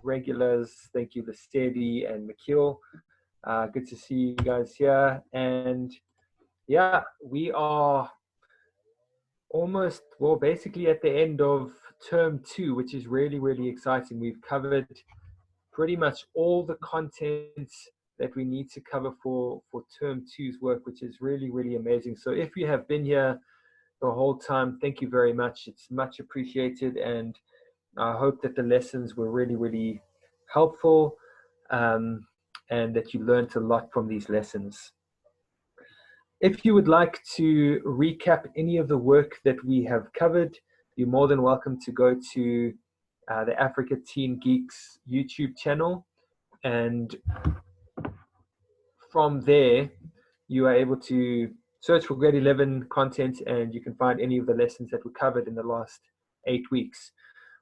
regulars. Thank you, Lestedi and McKeel. Good to see you guys here. And yeah, we are almost, well, basically at the end of term 2, which is really, really exciting. We've covered pretty much all the content that we need to cover for term 2's work, which is really, really amazing. So if you have been here the whole time, thank you very much. It's much appreciated, and I hope that the lessons were really, really helpful, and that you learned a lot from these lessons. If you would like to recap any of the work that we have covered, you're more than welcome to go to the Africa Teen Geeks YouTube channel, and from there you are able to search for grade 11 content, and you can find any of the lessons that were covered in the last 8 weeks.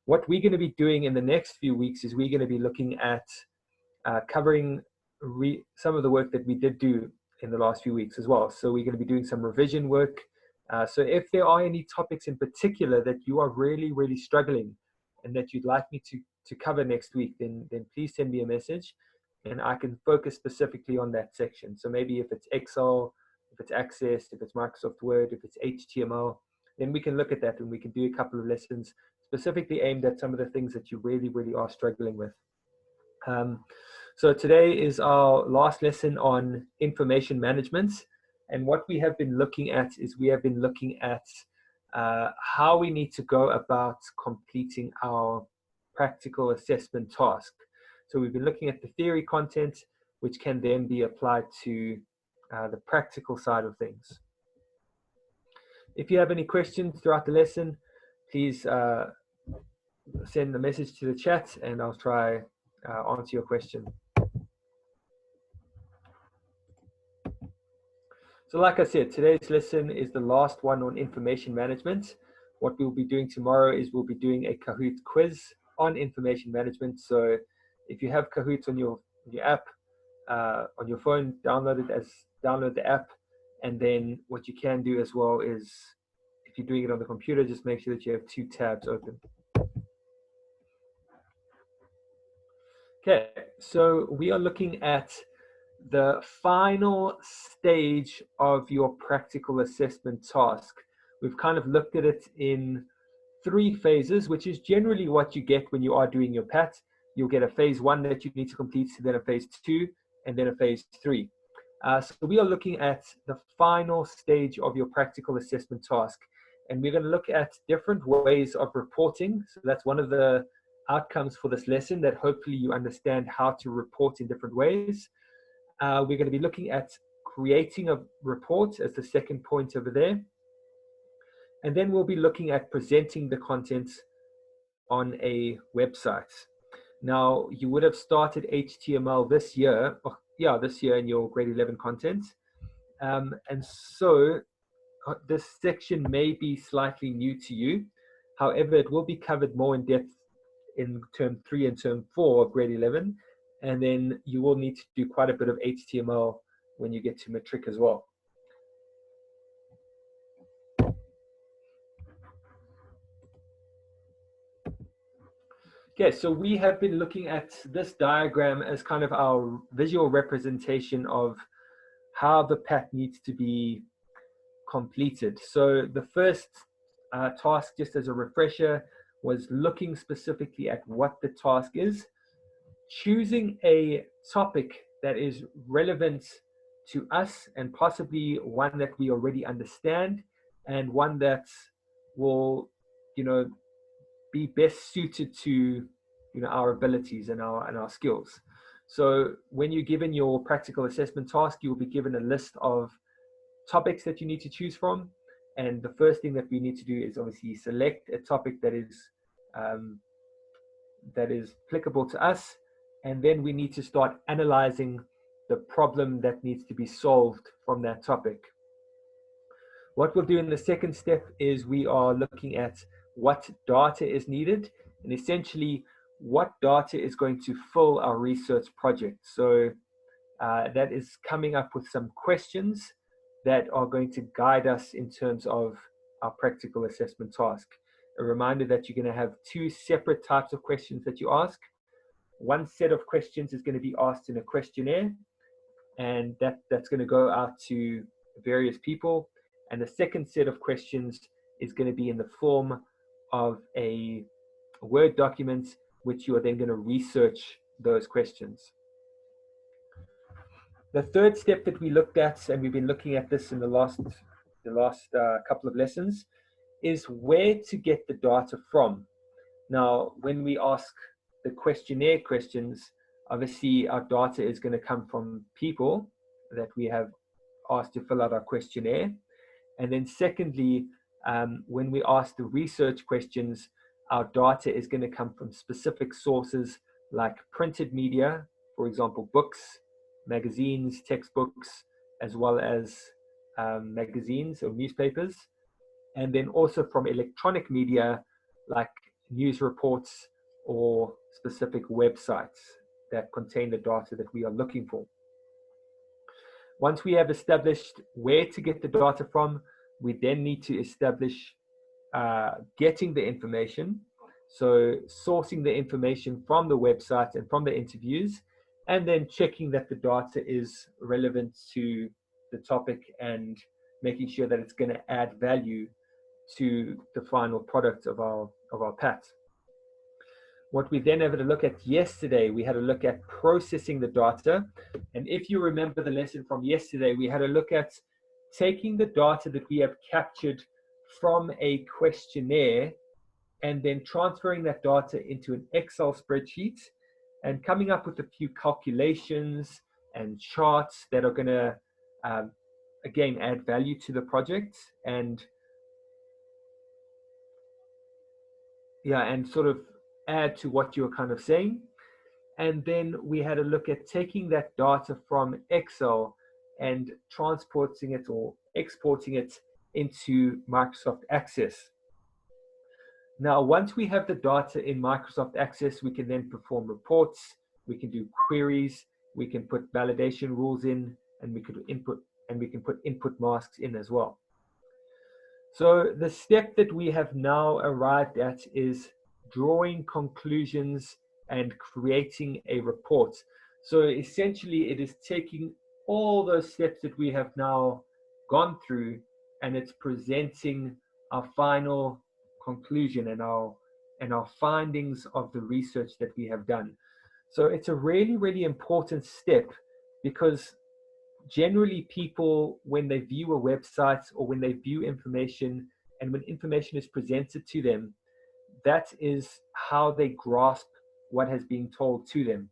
What we're going to be doing in the next few weeks is we're going to be looking at covering some of the work that we did do in the last few weeks as well. So we're going to be doing some revision work. So if there are any topics in particular that you are really, really struggling and that you'd like me to cover next week, then please send me a message and I can focus specifically on that section. So maybe if it's Excel, if it's Access, if it's Microsoft Word, if it's HTML, then we can look at that and we can do a couple of lessons specifically aimed at some of the things that you really, really are struggling with. So today is our last lesson on information management. And what we have been looking at is we have been looking at how we need to go about completing our practical assessment task. So we've been looking at the theory content, which can then be applied to the practical side of things. If you have any questions throughout the lesson, please send a message to the chat and I'll try answer your question. So like I said, today's lesson is the last one on information management. What we'll be doing tomorrow is we'll be doing a Kahoot quiz on information management. So if you have Kahoot on your app, on your phone, download the app. And then what you can do as well is, if you're doing it on the computer, just make sure that you have 2 tabs open. Okay, so we are looking at the final stage of your practical assessment task. We've kind of looked at it in 3 phases, which is generally what you get when you are doing your PAT. You'll get a phase 1 that you need to complete, then a phase 2, and then a phase 3. So we are looking at the final stage of your practical assessment task. And we're going to look at different ways of reporting. So that's one of the outcomes for this lesson, that hopefully you understand how to report in different ways. We're going to be looking at creating a report as the second point over there. And then we'll be looking at presenting the content on a website. Now, you would have started HTML this year, this year in your grade 11 content. And so this section may be slightly new to you. However, it will be covered more in depth in term 3 and term 4 of grade 11. And then you will need to do quite a bit of HTML when you get to matric as well. Okay, so we have been looking at this diagram as kind of our visual representation of how the PAT needs to be completed. So the first task, just as a refresher, was looking specifically at what the task is, choosing a topic that is relevant to us and possibly one that we already understand, and one that will, be best suited to, our abilities and our skills. So when you're given your practical assessment task, you will be given a list of topics that you need to choose from. And the first thing that we need to do is obviously select a topic that is applicable to us. And then we need to start analyzing the problem that needs to be solved from that topic. What we'll do in the second step is we are looking at what data is needed, and essentially what data is going to fill our research project. So that is coming up with some questions that are going to guide us in terms of our practical assessment task. A reminder that you're going to have 2 separate types of questions that you ask. One set of questions is going to be asked in a questionnaire, and that's going to go out to various people. And the second set of questions is going to be in the form of a Word document, which you are then going to research those questions. The third step that we looked at, and we've been looking at this in the last couple of lessons, is where to get the data from. Now, when we ask the questionnaire questions, obviously our data is going to come from people that we have asked to fill out our questionnaire. And then secondly, when we ask the research questions, our data is going to come from specific sources like printed media, for example, books, magazines, textbooks, as well as magazines or newspapers. And then also from electronic media like news reports or specific websites that contain the data that we are looking for. Once we have established where to get the data from, we then need to establish getting the information. So sourcing the information from the website and from the interviews, and then checking that the data is relevant to the topic and making sure that it's going to add value to the final product of our PAT. What we then had a look at yesterday, we had a look at processing the data. And if you remember the lesson from yesterday, we had a look at taking the data that we have captured from a questionnaire and then transferring that data into an Excel spreadsheet and coming up with a few calculations and charts that are going to, again, add value to the project and sort of add to what you're kind of saying. And then we had a look at taking that data from Excel and transporting it or exporting it into Microsoft Access. Now, once we have the data in Microsoft Access, we can then perform reports, we can do queries, we can put validation rules in, and we can put input masks in as well. So the step that we have now arrived at is drawing conclusions and creating a report. So essentially it is taking all those steps that we have now gone through and it's presenting our final conclusion and our findings of the research that we have done. So it's a really, really important step because generally people, when they view a website or when they view information and when information is presented to them, that is how they grasp what has been told to them.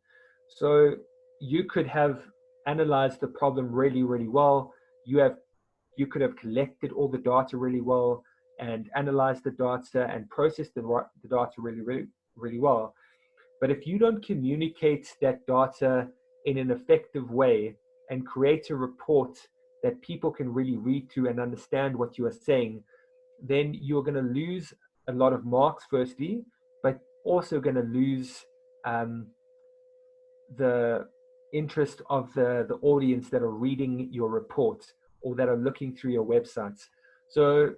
So you could have analyzed the problem really, really well. You could have collected all the data really well and analyzed the data and processed the data really, really, really well. But if you don't communicate that data in an effective way and create a report that people can really read through and understand what you are saying, then you're going to lose a lot of marks firstly, but also going to lose the interest of the audience that are reading your report or that are looking through your websites. So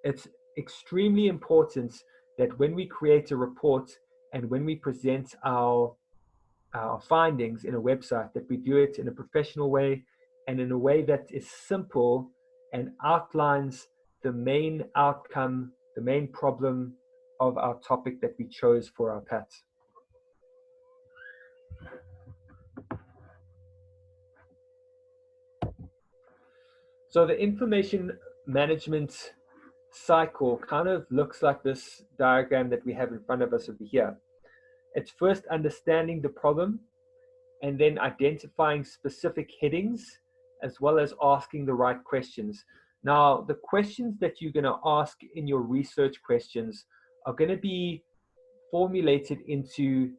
it's extremely important that when we create a report and when we present our findings in a website, that we do it in a professional way and in a way that is simple and outlines the main outcome, the main problem of our topic that we chose for our PAT. So the information management cycle kind of looks like this diagram that we have in front of us over here. It's first understanding the problem and then identifying specific headings as well as asking the right questions. Now, the questions that you're going to ask in your research questions are going to be formulated into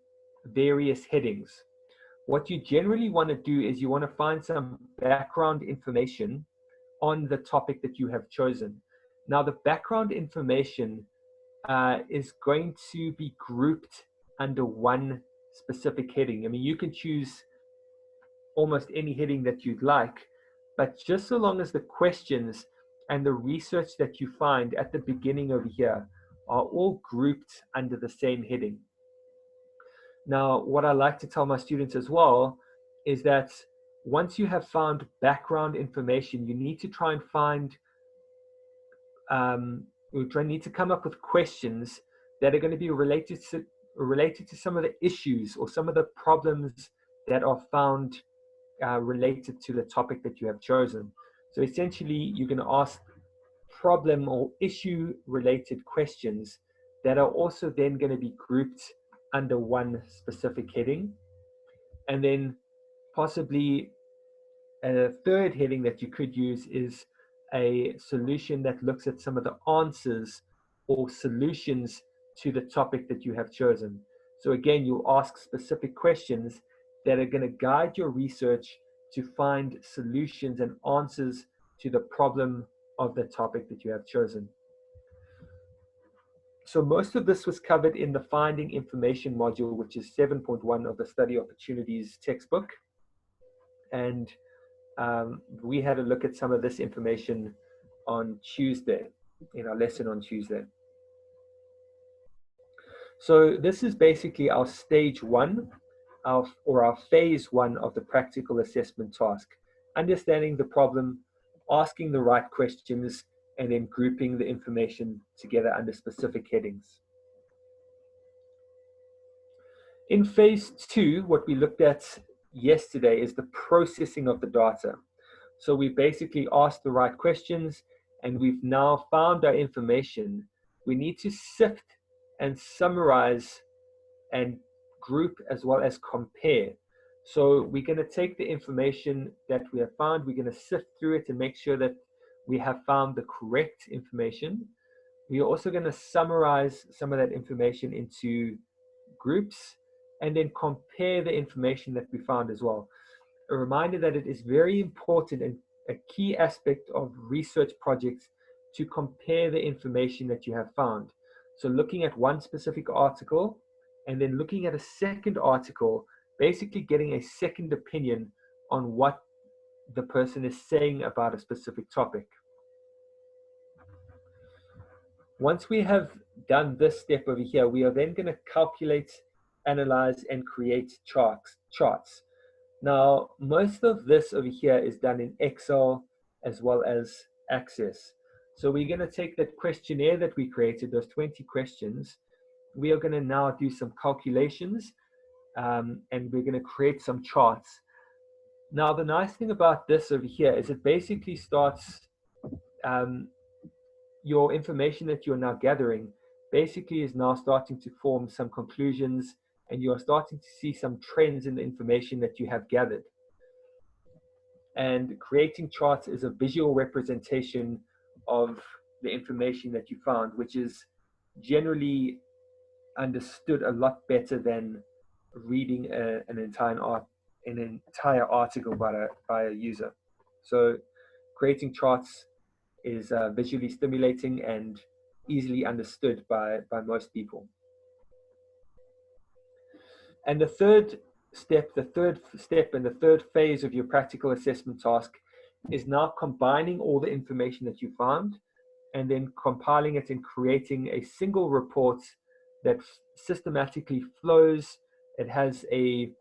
various headings. What you generally want to do is you want to find some background information on the topic that you have chosen. Now, the background information is going to be grouped under one specific heading. I mean, you can choose almost any heading that you'd like, but just so long as the questions and the research that you find at the beginning over here are all grouped under the same heading. Now, what I like to tell my students as well is that once you have found background information, you need to try and find, we need to come up with questions that are going to be related to some of the issues or some of the problems that are found related to the topic that you have chosen. So essentially, you're going to ask problem or issue related questions that are also then going to be grouped under one specific heading. And then possibly a third heading that you could use is a solution that looks at some of the answers or solutions to the topic that you have chosen. So again, you'll ask specific questions that are going to guide your research to find solutions and answers to the problem of the topic that you have chosen. So most of this was covered in the Finding Information module, which is 7.1 of the Study Opportunities textbook. And we had a look at some of this information on Tuesday, in our lesson on Tuesday. So this is basically our stage one, our phase one of the practical assessment task. Understanding the problem, asking the right questions, and then grouping the information together under specific headings. In phase two, what we looked at yesterday is the processing of the data. So we basically asked the right questions and we've now found our information. We need to sift and summarize and group as well as compare. So we're going to take the information that we have found, we're going to sift through it and make sure that we have found the correct information. We are also going to summarize some of that information into groups and then compare the information that we found as well. A reminder that it is very important and a key aspect of research projects to compare the information that you have found. So looking at one specific article and then looking at a second article, basically getting a second opinion on what the person is saying about a specific topic. Once we have done this step over here, we are then going to calculate, analyze, and create charts. Now, most of this over here is done in Excel as well as Access. So we're going to take that questionnaire that we created, those 20 questions. We are going to now do some calculations and we're going to create some charts. Now, the nice thing about this over here is it basically starts your information that you're now gathering basically is now starting to form some conclusions and you are starting to see some trends in the information that you have gathered. And creating charts is a visual representation of the information that you found, which is generally understood a lot better than reading an entire article by a user. So creating charts is visually stimulating and easily understood by most people. And the third step and the third phase of your practical assessment task is now combining all the information that you found and then compiling it and creating a single report that systematically flows. It has a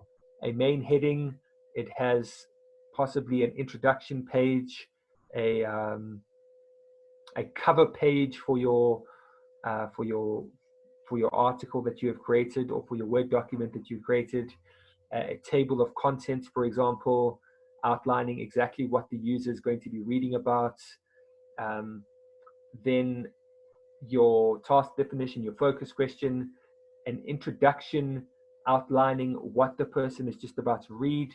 main heading, it has possibly an introduction page, a cover page for your article that you have created or for your Word document that you've created, a table of contents, for example, outlining exactly what the user is going to be reading about, then your task definition, your focus question, an introduction outlining what the person is just about to read,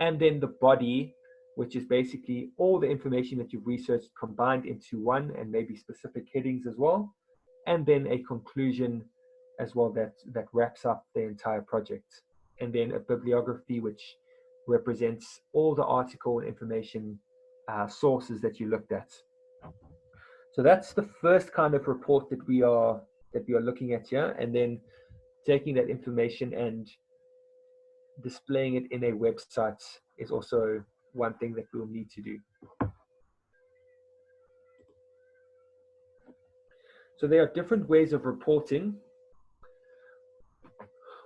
and then the body, which is basically all the information that you've researched combined into one and maybe specific headings as well, and then a conclusion as well that wraps up the entire project. And then a bibliography, which represents all the article and information sources that you looked at. So that's the first kind of report that we are looking at here, and then taking that information and displaying it in a website is also one thing that we'll need to do. So there are different ways of reporting.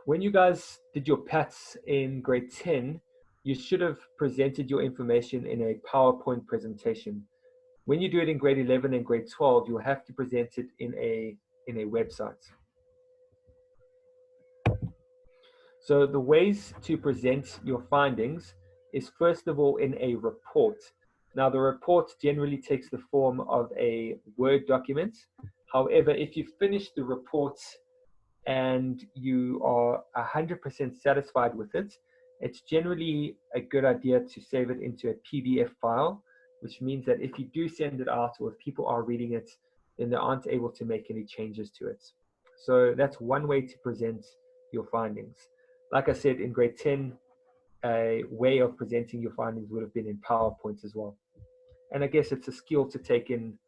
when you guys did your PATs in grade 10, you should have presented your information in a PowerPoint presentation. When you do it in grade 11 and grade 12, you'll have to present it in a website. So the ways to present your findings is first of all in a report. Now the report generally takes the form of a Word document. However, if you finish the report and you are 100% satisfied with it, it's generally a good idea to save it into a PDF file, which means that if you do send it out or if people are reading it, then they aren't able to make any changes to it. So that's one way to present your findings. Like I said, in grade 10, a way of presenting your findings would have been in PowerPoint as well. And I guess it's a skill to take in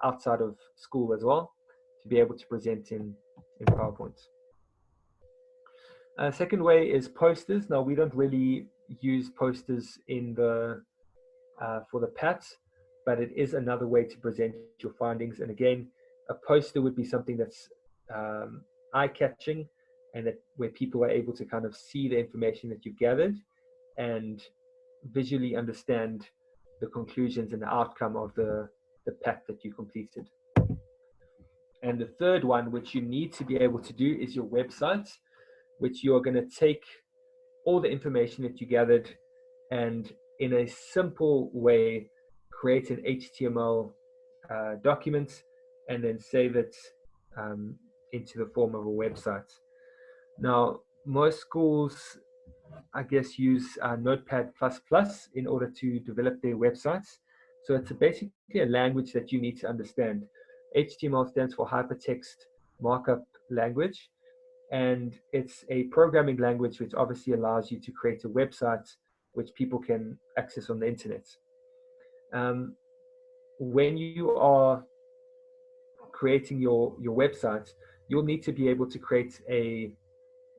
outside of school as well, to be able to present in PowerPoint. Second way is posters. Now we don't really use posters in the for the PATs, but it is another way to present your findings. And again, a poster would be something that's eye-catching and that where people are able to kind of see the information that you've gathered and visually understand the conclusions and the outcome of the PAT that you completed. And the third one, which you need to be able to do, is your website, which you're going to take all the information that you gathered and in a simple way create an HTML document and then save it into the form of a website. Now, most schools, I guess, use Notepad++ in order to develop their websites. So it's basically a language that you need to understand. HTML stands for Hypertext Markup Language, and it's a programming language which obviously allows you to create a website which people can access on the internet. When you are creating your website, you'll need to be able to create a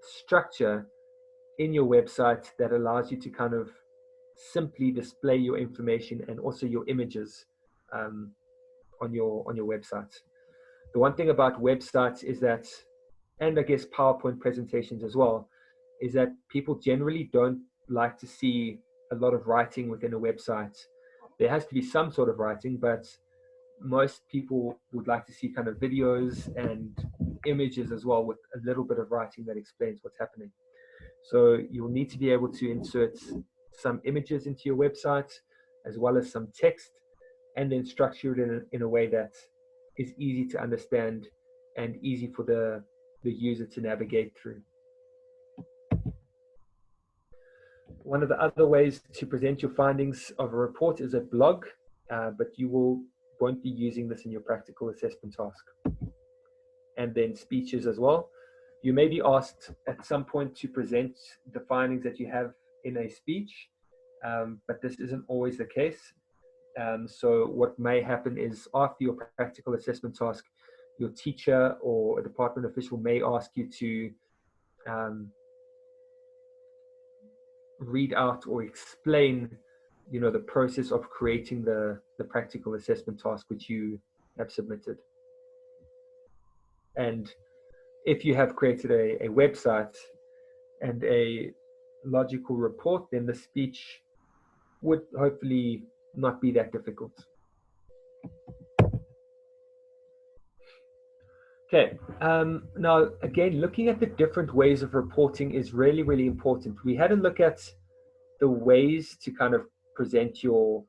structure in your website that allows you to kind of simply display your information and also your images on your website. The one thing about websites is that, and I guess PowerPoint presentations as well, is that people generally don't like to see a lot of writing within a website. There has to be some sort of writing, but most people would like to see kind of videos and images as well with a little bit of writing that explains what's happening. So you'll need to be able to insert some images into your website as well as some text, and then structure it in a way that is easy to understand and easy for the user to navigate through. One of the other ways to present your findings of a report is a blog, but you won't be using this in your practical assessment task. And then speeches as well. You may be asked at some point to present the findings that you have in a speech, but this isn't always the case. So what may happen is after your practical assessment task, your teacher or a department official may ask you to read out or explain, the process of creating the practical assessment task which you have submitted. And if you have created a website and a logical report, then the speech would hopefully not be that difficult. Okay, now again, looking at the different ways of reporting is really, really important. We had a look at the ways to kind of present your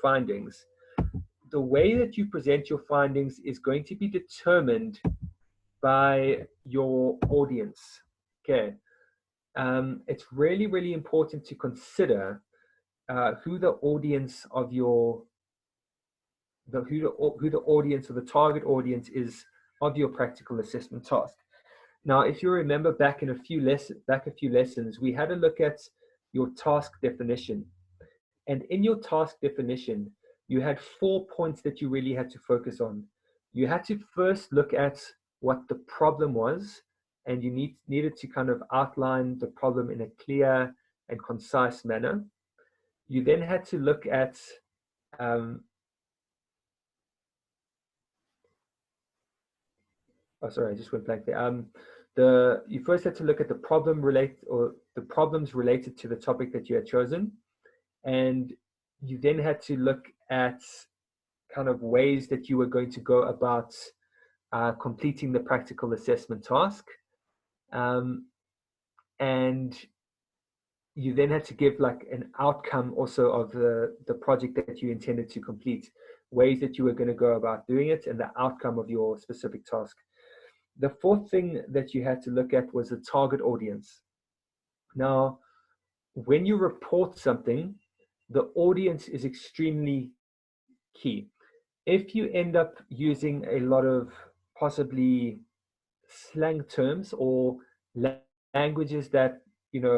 findings. The way that you present your findings is going to be determined by your audience. Okay, it's really, really important to consider who the audience of your who the audience or the target audience is of your practical assessment task. Now, if you remember back a few lessons, we had a look at your task definition. And in your task definition, you had 4 points that you really had to focus on. You had to first look at what the problem was, and you needed to kind of outline the problem in a clear and concise manner. You then had to look at oh, sorry, I just went blank there. You first had to look at the problems related to the topic that you had chosen, and you then had to look at kind of ways that you were going to go about completing the practical assessment task. And you then had to give like an outcome also of the project that you intended to complete, ways that you were going to go about doing it, and the outcome of your specific task. The fourth thing that you had to look at was the target audience. Now, when you report something, the audience is extremely key. If you end up using a lot of possibly slang terms or languages that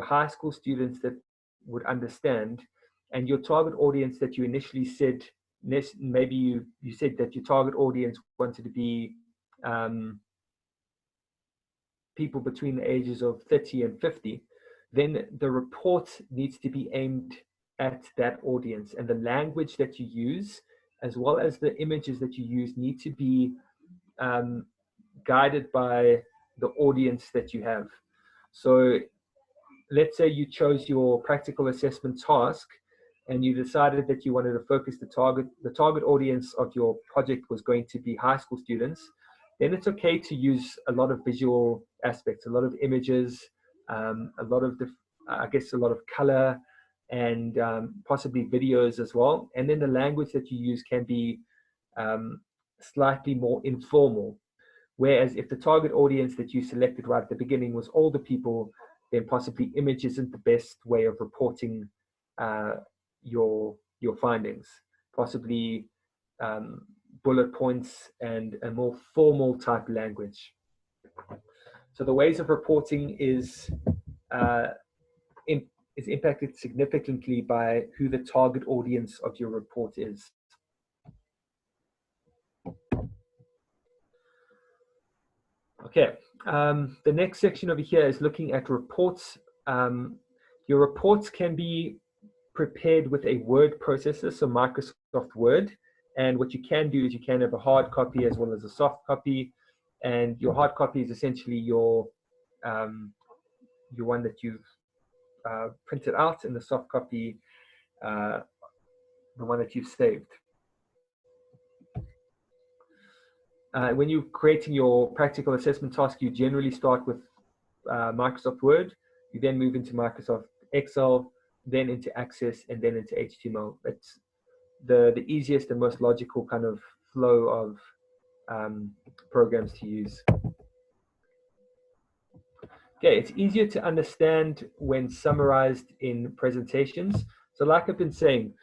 high school students that would understand, and your target audience that you initially said, maybe you said that your target audience wanted to be people between the ages of 30 and 50, then the report needs to be aimed at that audience, and the language that you use as well as the images that you use need to be guided by the audience that you have. So let's say you chose your practical assessment task and you decided that you wanted to focus the target audience of your project was going to be high school students, then it's okay to use a lot of visual aspects, a lot of images, a lot of a lot of color, and possibly videos as well. And then the language that you use can be slightly more informal. Whereas if the target audience that you selected right at the beginning was older people, then possibly image isn't the best way of reporting your findings. Possibly bullet points and a more formal type language. So the ways of reporting is impacted significantly by who the target audience of your report is. Okay, the next section over here is looking at reports. Your reports can be prepared with a word processor, so Microsoft Word. And what you can do is you can have a hard copy as well as a soft copy. And your hard copy is essentially your one that you've printed out, and the soft copy, the one that you've saved. When you're creating your practical assessment task, you generally start with Microsoft Word. You then move into Microsoft Excel, then into Access, and then into HTML. It's the easiest and most logical kind of flow of programs to use. Okay, it's easier to understand when summarized in presentations. So like I've been saying,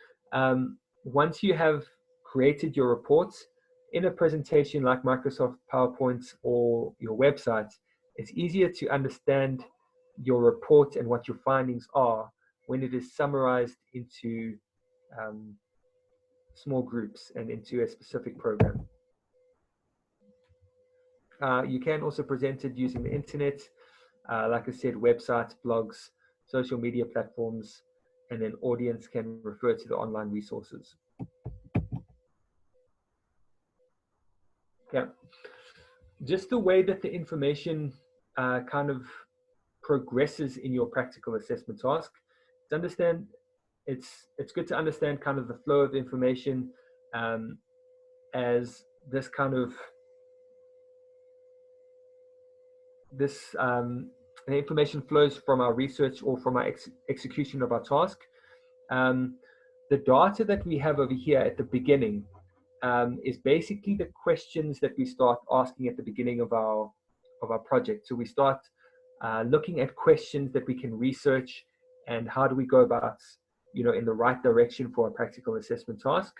once you have created your reports in a presentation like Microsoft PowerPoint or your website, it's easier to understand your report and what your findings are when it is summarized into small groups and into a specific program. You can also present it using the internet, like I said, websites, blogs, social media platforms, and then audience can refer to the online resources. Yeah, just the way that the information kind of progresses in your practical assessment task. To understand, it's good to understand kind of the flow of information as this kind of the information flows from our research or from our execution of our task. The data that we have over here at the beginning is basically the questions that we start asking at the beginning of our project. So we start looking at questions that we can research and how do we go about, in the right direction for a practical assessment task.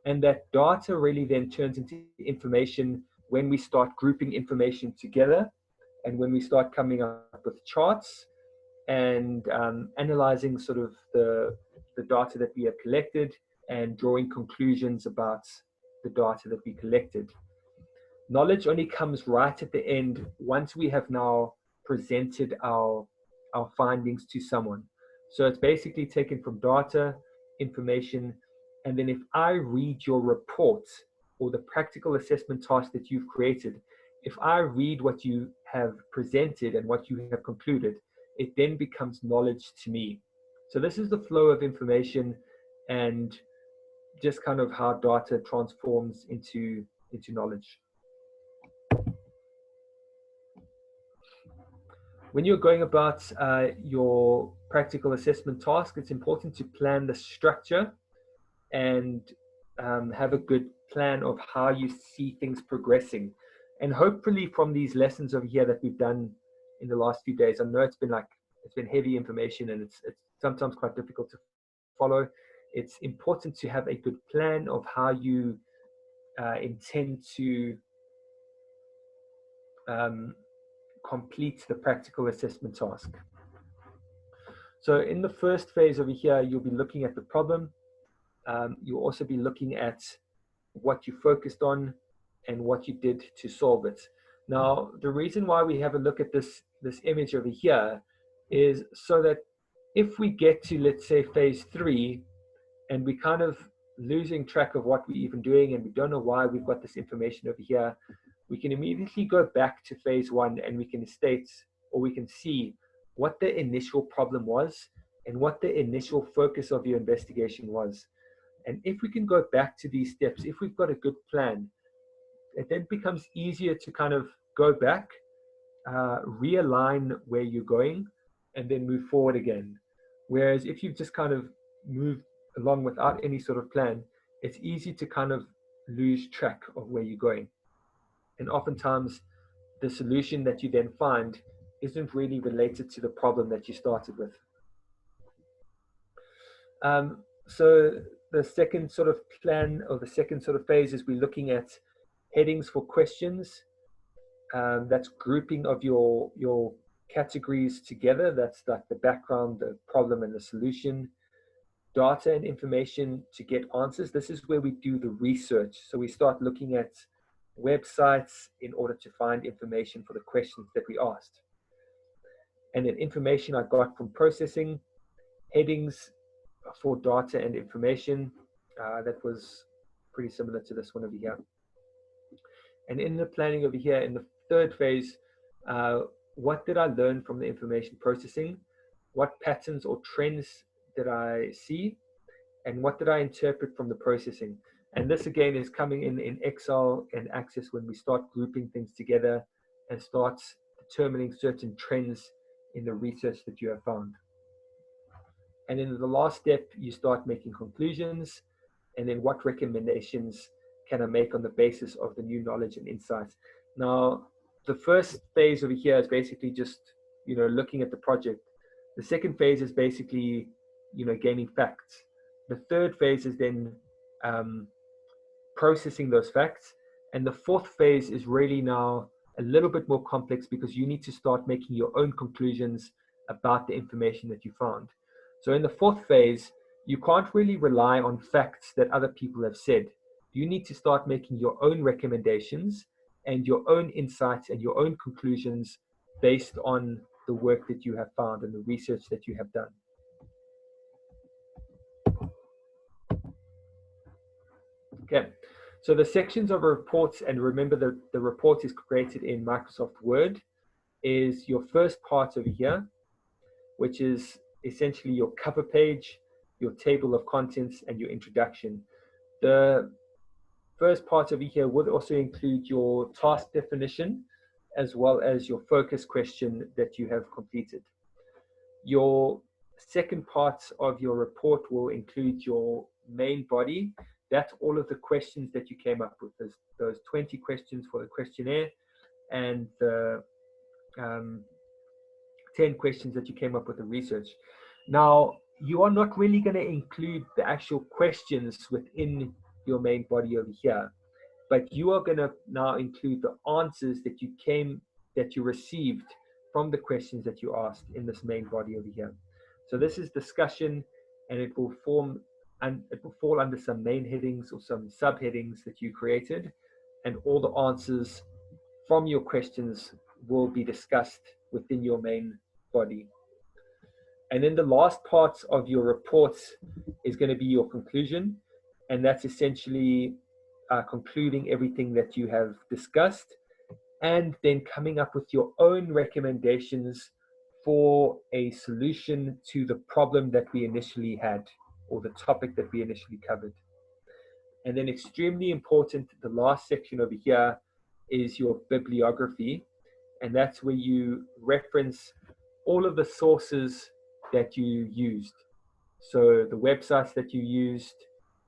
And that data really then turns into information when we start grouping information together and when we start coming up with charts and analyzing sort of the data that we have collected and drawing conclusions about the data that we collected. Knowledge only comes right at the end once we have now presented our findings to someone. So it's basically taken from data, information, and then if I read your report or the practical assessment task that you've created, if I read what you have presented and what you have concluded, it then becomes knowledge to me. So this is the flow of information and just kind of how data transforms into knowledge. When you're going about your practical assessment task, it's important to plan the structure and have a good plan of how you see things progressing. And hopefully from these lessons over here that we've done in the last few days, I know it's been heavy information and it's sometimes quite difficult to follow. It's important to have a good plan of how you intend to complete the practical assessment task. So in the first phase over here, you'll be looking at the problem. You'll also be looking at what you focused on and what you did to solve it. Now, the reason why we have a look at this image over here is so that if we get to, let's say, phase 3, and we kind of losing track of what we're even doing and we don't know why we've got this information over here, we can immediately go back to phase 1 and we can state, or we can see what the initial problem was and what the initial focus of your investigation was. And if we can go back to these steps, if we've got a good plan, it then becomes easier to kind of go back, realign where you're going, and then move forward again. Whereas if you've just kind of moved along without any sort of plan, it's easy to kind of lose track of where you're going. And oftentimes, the solution that you then find isn't really related to the problem that you started with. So the second sort of plan, or the second sort of phase, is we're looking at headings for questions. That's grouping of your categories together. That's like the background, the problem, and the solution. Data and information to get answers. This is where we do the research. So we start looking at websites in order to find information for the questions that we asked. And then information I got from processing, headings for data and information. That was pretty similar to this one over here. And in the planning over here, in the third phase, what did I learn from the information processing? What patterns or trends did I see? And what did I interpret from the processing? And this again is coming in Excel and Access when we start grouping things together and start determining certain trends in the research that you have found. And in the last step, you start making conclusions, and then what recommendations can I make on the basis of the new knowledge and insights. Now, the first phase over here is basically just, looking at the project. The second phase is basically, gaining facts. The third phase is then processing those facts. And the fourth phase is really now a little bit more complex because you need to start making your own conclusions about the information that you found. So in the fourth phase, you can't really rely on facts that other people have said. You need to start making your own recommendations and your own insights and your own conclusions based on the work that you have found and the research that you have done. Okay, so the sections of reports, and remember the report is created in Microsoft Word, is your first part over here, which is essentially your cover page, your table of contents, and your introduction. The first part over here would also include your task definition, as well as your focus question that you have completed. Your second part of your report will include your main body. That's all of the questions that you came up with. There's those 20 questions for the questionnaire and the 10 questions that you came up with the research. Now, you are not really going to include the actual questions within your main body over here, but you are going to now include the answers that you received from the questions that you asked in this main body over here. So this is discussion, and it will fall under some main headings or some subheadings that you created, and all the answers from your questions will be discussed within your main body. And then the last part of your reports is going to be your conclusion, and that's essentially concluding everything that you have discussed and then coming up with your own recommendations for a solution to the problem that we initially had, or the topic that we initially covered. And then extremely important, the last section over here is your bibliography. And that's where you reference all of the sources that you used. So the websites that you used,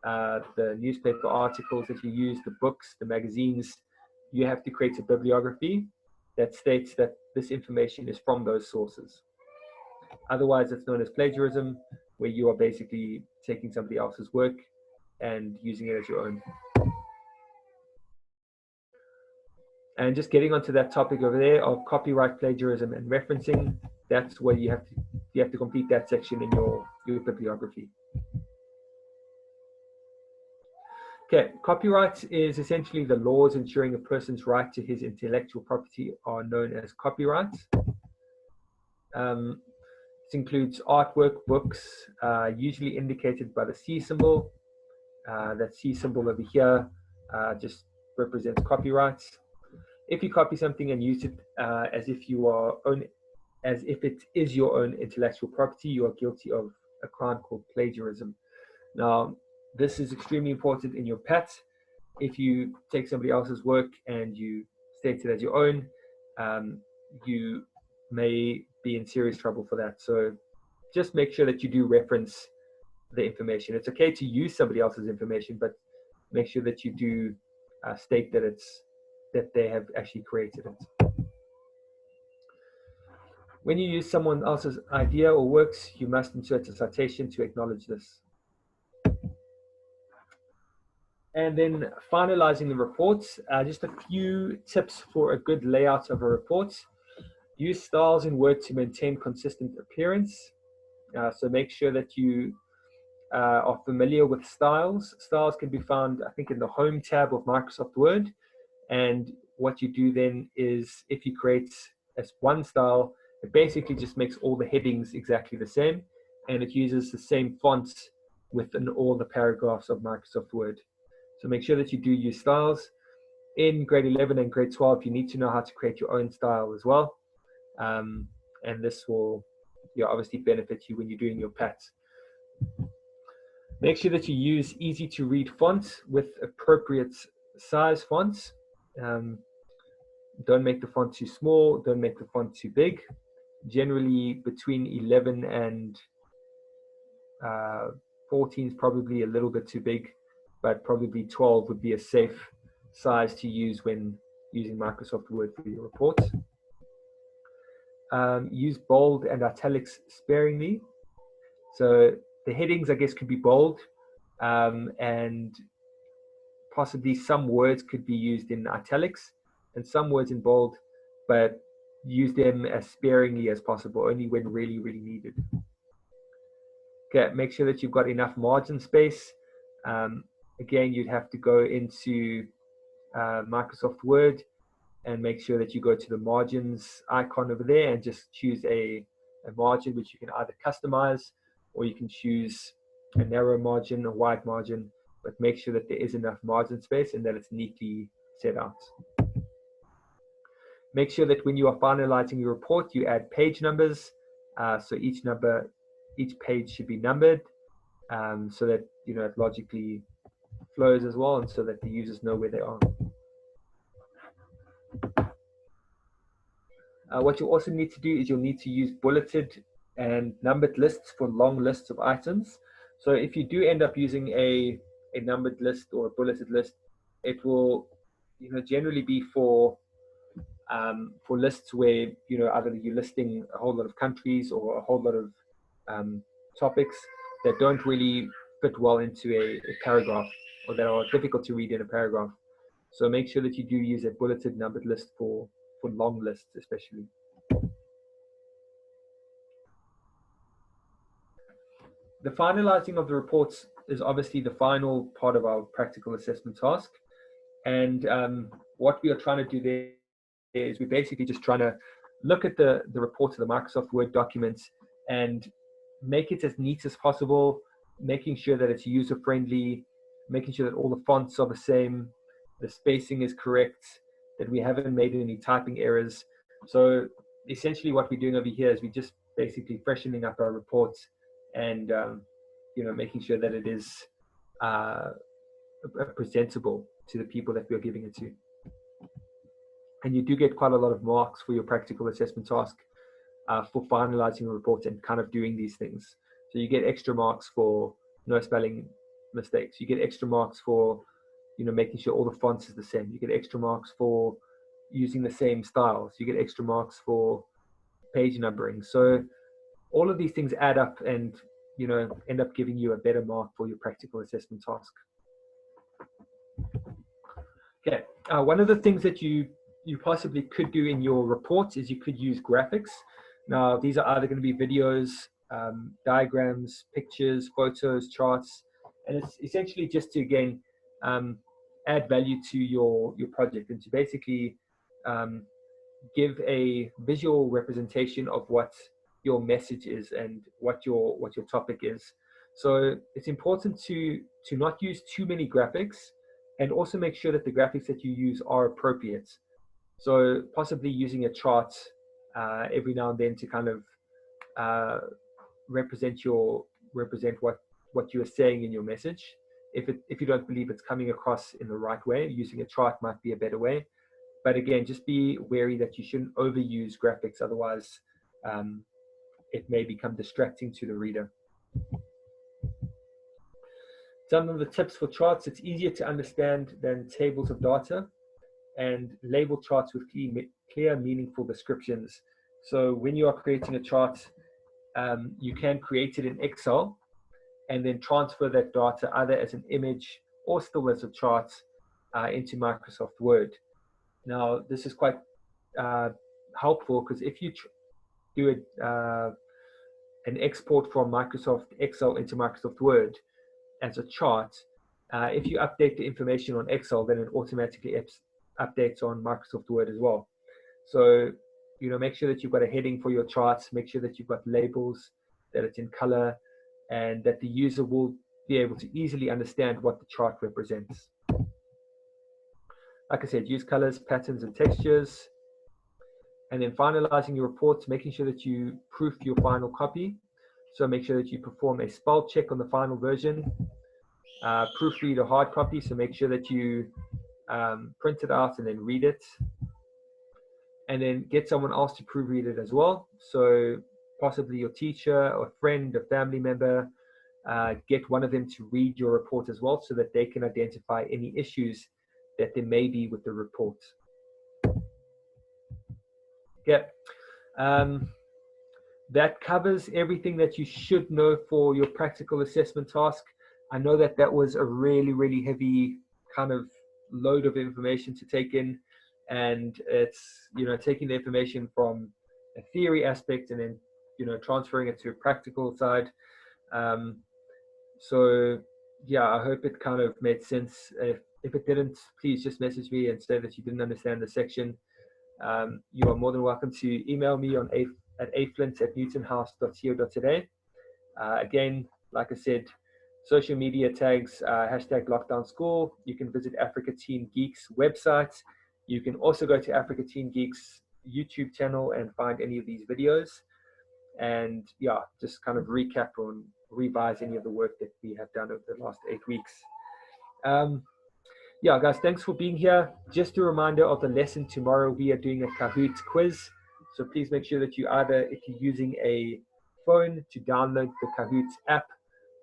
the newspaper articles that you used, the books, the magazines, you have to create a bibliography that states that this information is from those sources. Otherwise, it's known as plagiarism, where you are basically taking somebody else's work and using it as your own. And just getting onto that topic over there of copyright, plagiarism, and referencing, that's where you have to complete that section in your bibliography. Okay, copyright is essentially the laws ensuring a person's right to his intellectual property are known as copyrights. This includes artwork, books, usually indicated by the C symbol. That C symbol over here just represents copyrights. If you copy something and use it as if it is your own intellectual property, you are guilty of a crime called plagiarism. Now, this is extremely important in your PAT. If you take somebody else's work and you state it as your own, you may be in serious trouble for that. So just make sure that you do reference the information. It's okay to use somebody else's information, but make sure that you do state that they have actually created it. When you use someone else's idea or works, you must insert a citation to acknowledge this. And then finalizing the reports, just a few tips for a good layout of a report. Use styles in Word to maintain consistent appearance. So make sure that you are familiar with styles. Styles can be found, I think, in the Home tab of Microsoft Word. And what you do then is, if you create as one style, it basically just makes all the headings exactly the same, and it uses the same fonts within all the paragraphs of Microsoft Word. So make sure that you do use styles. In grade 11 and grade 12, you need to know how to create your own style as well. And this will obviously benefit you when you're doing your PATs. Make sure that you use easy to read fonts with appropriate size fonts. Don't make the font too small, don't make the font too big. Generally between 11 and 14 is probably a little bit too big, but probably 12 would be a safe size to use when using Microsoft Word for your reports. Use bold and italics sparingly. So the headings, I guess, could be bold, and possibly some words could be used in italics and some words in bold, but use them as sparingly as possible, only when really, really needed. Okay, make sure that you've got enough margin space. Again, you'd have to go into Microsoft Word and make sure that you go to the margins icon over there and just choose a margin which you can either customize, or you can choose a narrow margin, a wide margin, but make sure that there is enough margin space and that it's neatly set out. Make sure that when you are finalizing your report, you add page numbers. So each page should be numbered, so that it logically flows as well, and so that the users know where they are. What you also need to do is you'll need to use bulleted and numbered lists for long lists of items. So if you do end up using a numbered list or a bulleted list, it will generally be for lists where either you're listing a whole lot of countries or a whole lot of topics that don't really fit well into a paragraph, or that are difficult to read in a paragraph. So make sure that you do use a bulleted numbered list for long lists especially. The finalizing of the reports is obviously the final part of our practical assessment task. And what we are trying to do there is we're basically just trying to look at the reports of the Microsoft Word documents and make it as neat as possible, making sure that it's user-friendly, making sure that all the fonts are the same, the spacing is correct, that we haven't made any typing errors. So essentially what we're doing over here is we're just basically freshening up our reports and making sure that it is presentable to the people that we're giving it to. And you do get quite a lot of marks for your practical assessment task for finalizing a report and kind of doing these things. So you get extra marks for no spelling mistakes. You get extra marks for making sure all the fonts is the same. You get extra marks for using the same styles. You get extra marks for page numbering. So all of these things add up and end up giving you a better mark for your practical assessment task. Okay, one of the things that you possibly could do in your reports is you could use graphics. Now, these are either going to be videos, diagrams, pictures, photos, charts, and it's essentially just to, again, add value to your project and to basically give a visual representation of what your message is and what your topic is. So it's important to not use too many graphics, and also make sure that the graphics that you use are appropriate. So possibly using a chart every now and then to kind of represent what you are saying in your message. If you don't believe it's coming across in the right way, using a chart might be a better way. But again, just be wary that you shouldn't overuse graphics, otherwise it may become distracting to the reader. Some of the tips for charts: it's easier to understand than tables of data, and label charts with clear, meaningful descriptions. So when you are creating a chart, you can create it in Excel and then transfer that data either as an image or still as a chart into Microsoft Word. Now, this is quite helpful because if you do an export from Microsoft Excel into Microsoft Word as a chart, if you update the information on Excel, then it automatically updates on Microsoft Word as well. So, make sure that you've got a heading for your charts, make sure that you've got labels, that it's in color, and that the user will be able to easily understand what the chart represents. Like I said, use colors, patterns, and textures. And then finalizing your reports, making sure that you proof your final copy. So make sure that you perform a spell check on the final version. Proofread a hard copy, so make sure that you print it out and then read it. And then get someone else to proofread it as well. So possibly your teacher or a friend, a family member, get one of them to read your report as well, so that they can identify any issues that there may be with the report. Okay. That covers everything that you should know for your practical assessment task. I know that that was a really, really heavy kind of load of information to take in, and it's taking the information from a theory aspect and then transferring it to a practical side. So yeah, I hope it kind of made sense. If it didn't, please just message me and say that you didn't understand the section. You are more than welcome to email me on at aflint@newtonhouse.co.za. Again, like I said, social media tags, hashtag lockdown school. You can visit Africa Teen Geeks website. You can also go to Africa Teen Geeks YouTube channel and find any of these videos. And yeah, just kind of recap or revise any of the work that we have done over the last 8 weeks. Yeah, guys, thanks for being here. Just a reminder of the lesson tomorrow. We are doing a Kahoot quiz. So please make sure that you either, if you're using a phone, to download the Kahoot app,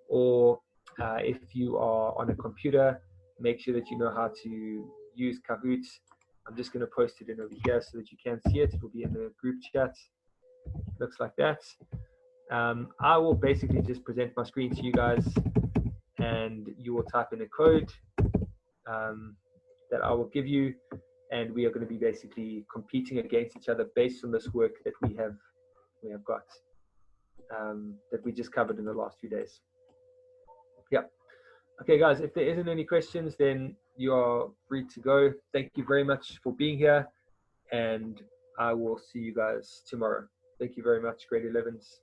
or if you are on a computer, make sure that you know how to use Kahoot. I'm just going to post it in over here so that you can see it. It will be in the group chat. Looks like that. I will basically just present my screen to you guys, and you will type in a code that I will give you, and we are going to be basically competing against each other based on this work that we have got, that we just covered in the last few days. Yeah. Okay, guys, if there isn't any questions, then you are free to go. Thank you very much for being here, and I will see you guys tomorrow. Thank you very much, grade 11s.